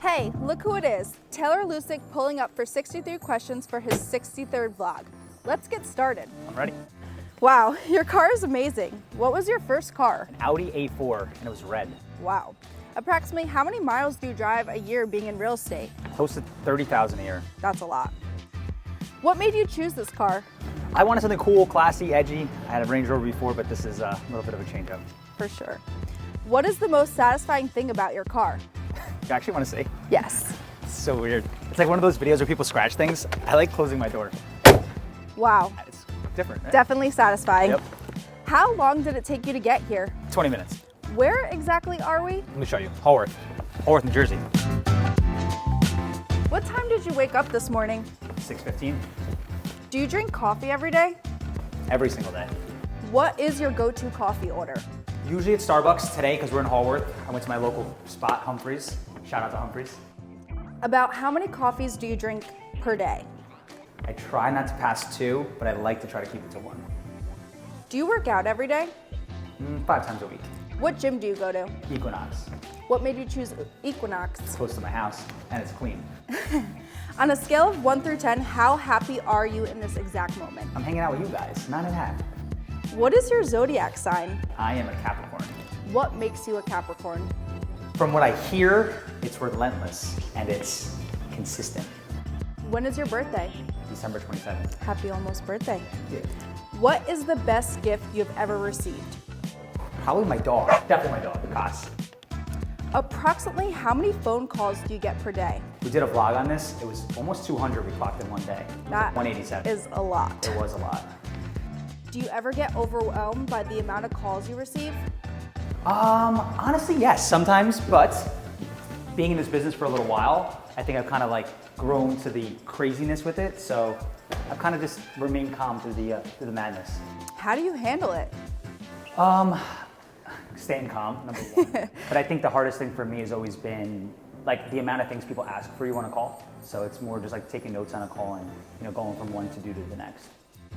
Hey, look who it is. Taylor Lucyk pulling up for 63 questions for his 63rd vlog. Let's get started. I'm ready. Wow, your car is amazing. What was your first car? An Audi A4, and it was red. Wow. Approximately how many miles do you drive a year being in real estate? Close to 30,000 a year. That's a lot. What made you choose this car? I wanted something cool, classy, edgy. I had a Range Rover before, but this is a little bit of a change up. For sure. What is the most satisfying thing about your car? You actually want to say? Yes. It's so weird. It's like one of those videos where people scratch things. I like closing my door. Wow. It's different, right? Definitely satisfying. Yep. How long did it take you to get here? 20 minutes. Where exactly are we? Let me show you. Haworth, New Jersey. What time did you wake up this morning? 6:15. Do you drink coffee every day? Every single day. What is your go-to coffee order? Usually it's Starbucks. Today, because we're in Haworth, I went to my local spot, Humphreys. Shout out to Humphreys. About how many coffees do you drink per day? I try not to pass 2, but I like to try to keep it to 1. Do you work out every day? 5 times a week. What gym do you go to? Equinox. What made you choose Equinox? It's close to my house, and it's clean. On a scale of 1 through 10, how happy are you in this exact moment? I'm hanging out with you guys, 9.5. What is your zodiac sign? I am a Capricorn. What makes you a Capricorn? From what I hear, it's relentless, and it's consistent. When is your birthday? December 27th. Happy almost birthday. Yeah. What is the best gift you've ever received? Probably my dog. Definitely my dog, Lucas. Approximately how many phone calls do you get per day? We did a vlog on this. It was almost 200 we clocked in one day. That 187. is a lot. It was a lot. Do you ever get overwhelmed by the amount of calls you receive? Honestly, yes, sometimes, but being in this business for a little while, I think I've kind of like grown to the craziness with it. So I've kind of just remained calm through the madness. How do you handle it? Staying calm, number one. But I think the hardest thing for me has always been like the amount of things people ask for you on a call. So it's more just like taking notes on a call and going from one to do to the next.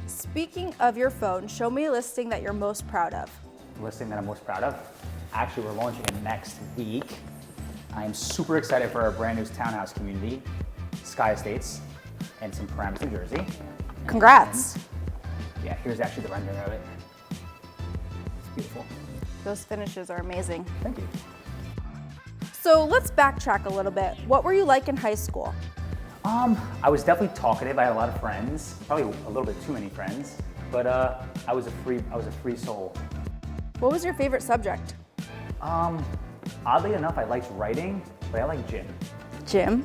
Speaking of your phone, show me a listing that you're most proud of. The listing that I'm most proud of. Actually, we're launching it next week. I am super excited for our brand new townhouse community, Sky Estates, and some Paramus, New Jersey. Congrats. And yeah, here's actually the rendering of it. It's beautiful. Those finishes are amazing. Thank you. So let's backtrack a little bit. What were you like in high school? I was definitely talkative. I had a lot of friends, probably a little bit too many friends, but I was a free soul. What was your favorite subject? Oddly enough, I liked writing, but I like gym. Gym.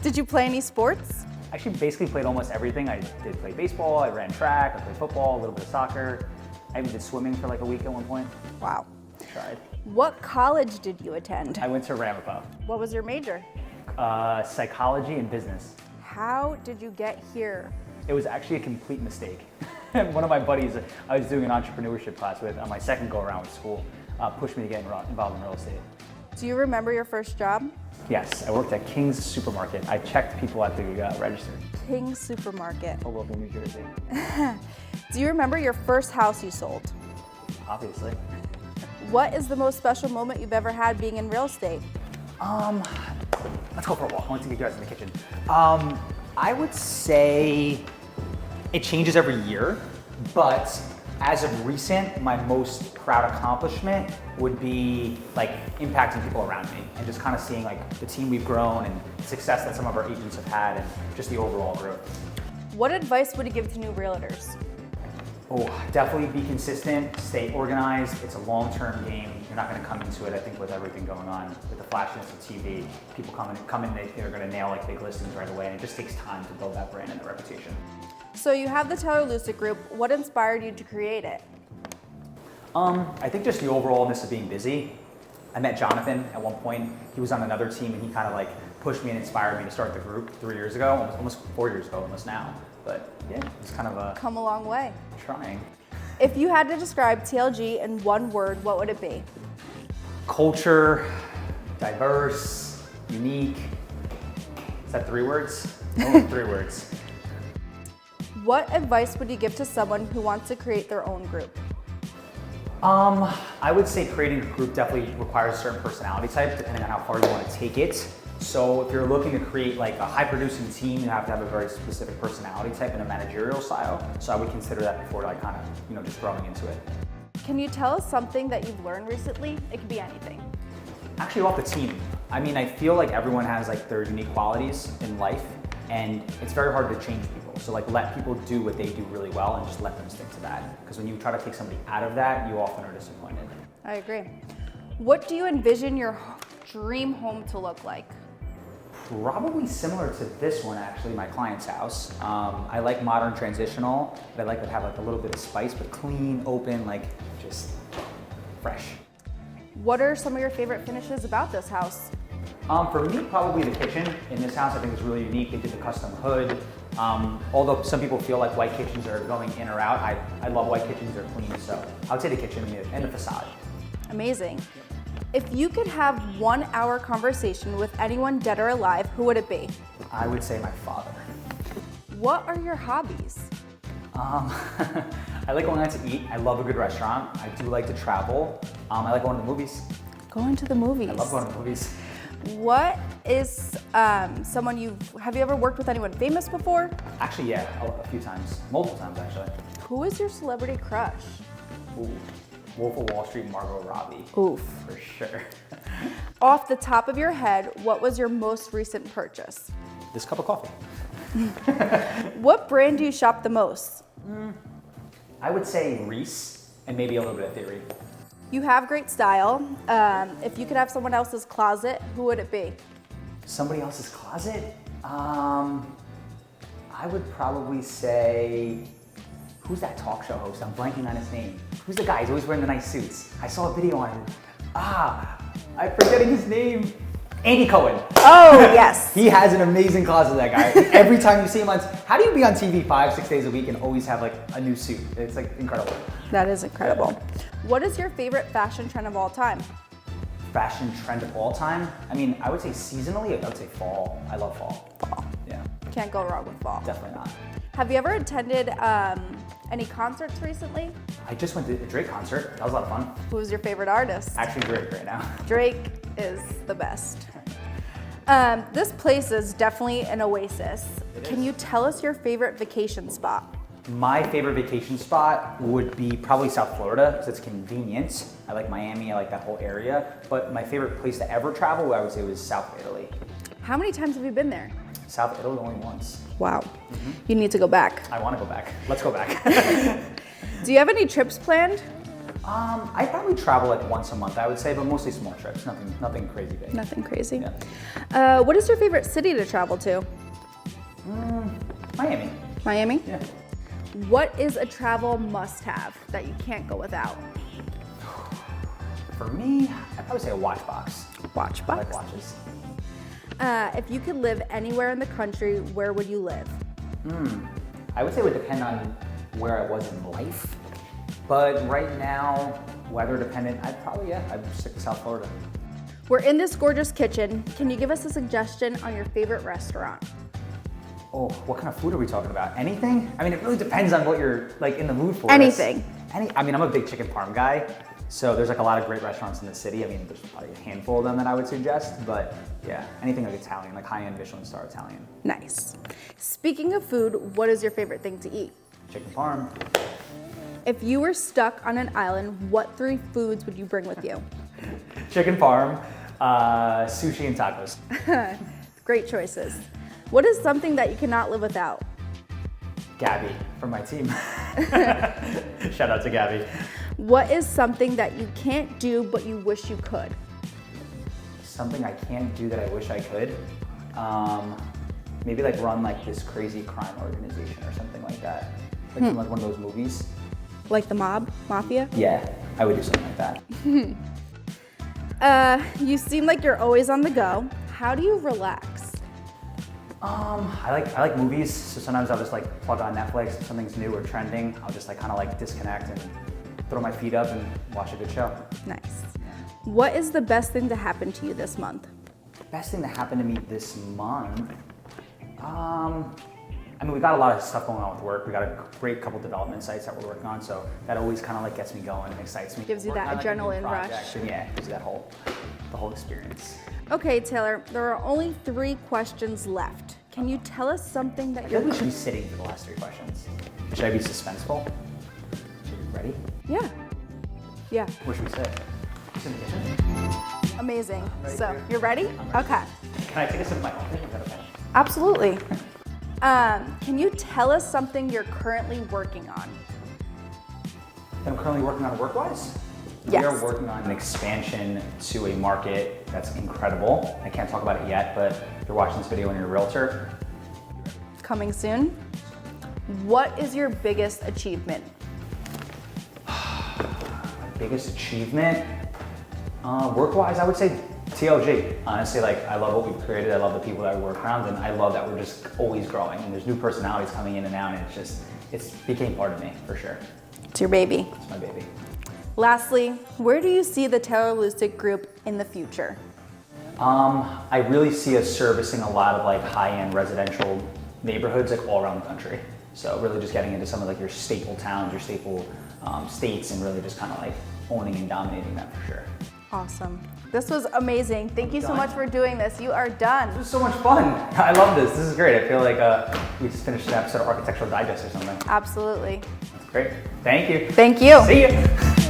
Did you play any sports? I actually basically played almost everything. I did play baseball, I ran track, I played football, a little bit of soccer. I even did swimming for like a week at one point. Wow. Tried. What college did you attend? I went to Ramapo. What was your major? Psychology and business. How did you get here? It was actually a complete mistake. One of my buddies I was doing an entrepreneurship class with on my second go around with school pushed me to get involved in real estate. Do you remember your first job? Yes, I worked at King's Supermarket. I checked people at the register. King's Supermarket. Hoboken, New Jersey. Do you remember your first house you sold? Obviously. What is the most special moment you've ever had being in real estate? Let's go for a walk. I want to get you guys in the kitchen. I would say it changes every year, but as of recent, my most proud accomplishment would be like impacting people around me and just kind of seeing like the team we've grown and success that some of our agents have had and just the overall growth. What advice would you give to new realtors? Oh, definitely be consistent, stay organized. It's a long-term game. You're not going to come into it, I think, with everything going on with the flashiness of TV. People come in, they're going to nail like big listings right away, and it just takes time to build that brand and that reputation. So you have the Taylor Lucyk Group. What inspired you to create it? I think just the overallness of being busy. I met Jonathan at one point. He was on another team, and he kind of like pushed me and inspired me to start the group 3 years ago, almost 4 years ago, almost now. But yeah, it's kind of come a long way. Trying. If you had to describe TLG in one word, what would it be? Culture, diverse, unique. Is that 3 words? No, 3 words. What advice would you give to someone who wants to create their own group? I would say creating a group definitely requires a certain personality type, depending on how far you want to take it. So if you're looking to create like a high-producing team, you have to have a very specific personality type and a managerial style. So I would consider that before like kind of, just growing into it. Can you tell us something that you've learned recently? It could be anything. Actually, off the team. I mean, I feel like everyone has like their unique qualities in life, and it's very hard to change people. So like let people do what they do really well and just let them stick to that. Because when you try to take somebody out of that, you often are disappointed. I agree. What do you envision your dream home to look like? Probably similar to this one, actually, my client's house. I like modern transitional, but I like to have like a little bit of spice, but clean, open, like just fresh. What are some of your favorite finishes about this house? For me, probably the kitchen in this house I think is really unique. They did the custom hood. Although some people feel like white kitchens are going in or out, I love white kitchens, they're clean, so I would say the kitchen and the facade. Amazing. If you could have 1 hour conversation with anyone dead or alive, who would it be? I would say my father. What are your hobbies? I like going out to eat. I love a good restaurant. I do like to travel. I like going to the movies. Going to the movies. I love going to the movies. What is have you ever worked with anyone famous before? Actually, yeah, a few times. Multiple times, actually. Who is your celebrity crush? Ooh, Wolf of Wall Street, Margot Robbie. Oof. For sure. Off the top of your head, what was your most recent purchase? This cup of coffee. What brand do you shop the most? I would say Reese and maybe a little bit of Theory. You have great style. If you could have someone else's closet, who would it be? Somebody else's closet? I would probably say, who's that talk show host? I'm blanking on his name. Who's the guy? He's always wearing the nice suits. I saw a video on him. I'm forgetting his name. Andy Cohen. Oh, yes. He has an amazing closet, that guy. Every time you see him how do you be on TV 5-6 days a week and always have like a new suit? It's like incredible. That is incredible. What is your favorite fashion trend of all time? Fashion trend of all time? I mean, I would say seasonally, I would say fall. I love fall. Fall. Yeah. Can't go wrong with fall. Definitely not. Have you ever attended any concerts recently? I just went to a Drake concert. That was a lot of fun. Who's your favorite artist? Actually Drake right now. Drake is the best. This place is definitely an oasis. Can you tell us your favorite vacation spot? My favorite vacation spot would be probably South Florida because it's convenient. I like Miami, I like that whole area. But my favorite place to ever travel, I would say, was South Italy. How many times have you been there? South Italy only once. Wow. You need to go back. I want to go back. Let's go back. Do you have any trips planned? I probably travel like once a month, I would say, but mostly small trips. Nothing crazy big. Nothing crazy. Yeah. What is your favorite city to travel to? Miami. Miami? Yeah. What is a travel must-have that you can't go without? For me, I'd probably say a watch box. Watch I box. like watches. If you could live anywhere in the country, where would you live? I would say it would depend on where I was in life. But right now, weather dependent, I'd stick to South Florida. We're in this gorgeous kitchen. Can you give us a suggestion on your favorite restaurant? Oh, what kind of food are we talking about? Anything? I mean, it really depends on what you're like in the mood for. Anything. I mean, I'm a big chicken parm guy, so there's like a lot of great restaurants in the city. I mean, there's probably a handful of them that I would suggest, but yeah, anything like Italian, like high-end Michelin star Italian. Nice. Speaking of food, what is your favorite thing to eat? Chicken parm. If you were stuck on an island, what 3 foods would you bring with you? Chicken parm, sushi, and tacos. Great choices. What is something that you cannot live without? Gabby from my team. Shout out to Gabby. What is something that you can't do but you wish you could? Something I can't do that I wish I could. Maybe like run like this crazy crime organization or something like that. Like from like one of those movies. Like the mob? Mafia? Yeah, I would do something like that. You seem like you're always on the go. How do you relax? I like movies, so sometimes I'll just like plug on Netflix, if something's new or trending, I'll just like kind of like disconnect and throw my feet up and watch a good show. Nice. What is the best thing to happen to you this month? Best thing that happened to me this month? I mean, we got a lot of stuff going on with work. We got a great couple development sites that we're working on, so that always kind of like gets me going and excites me. Gives you Working that on, like, a new adrenaline project, rush. and yeah, gives you that the whole experience. Okay, Taylor, there are only 3 questions left. Can you tell us something that I you're... feel we should be sitting for the last 3 questions. Should I be suspenseful? Ready? Yeah. Yeah. Where should we sit? Just in the kitchen? Amazing. Right So, here. you're ready? Okay. Can I take a sip of my coffee? Is that okay? Absolutely. Can you tell us something you're currently working on? I'm currently working on work-wise. Yes. We are working on an expansion to a market that's incredible. I can't talk about it yet, but if you're watching this video and you're a realtor, Coming soon. What is your biggest achievement? biggest achievement, work-wise, I would say TLG. Honestly, like I love what we've created. I love the people that we work around, and I love that we're just always growing. And there's new personalities coming in and out, and it's became part of me for sure. It's your baby. It's my baby. Lastly, where do you see the Taylor Lucyk Group in the future? I really see us servicing a lot of like high-end residential neighborhoods like all around the country. So really just getting into some of like your staple towns, your staple states, and really just kind of like owning and dominating that for sure. Awesome. This was amazing. Thank you so much for doing this. You are done. This was so much fun. I love this. This is great. I feel like we just finished an episode of Architectural Digest or something. Absolutely. That's great. Thank you. Thank you. See you.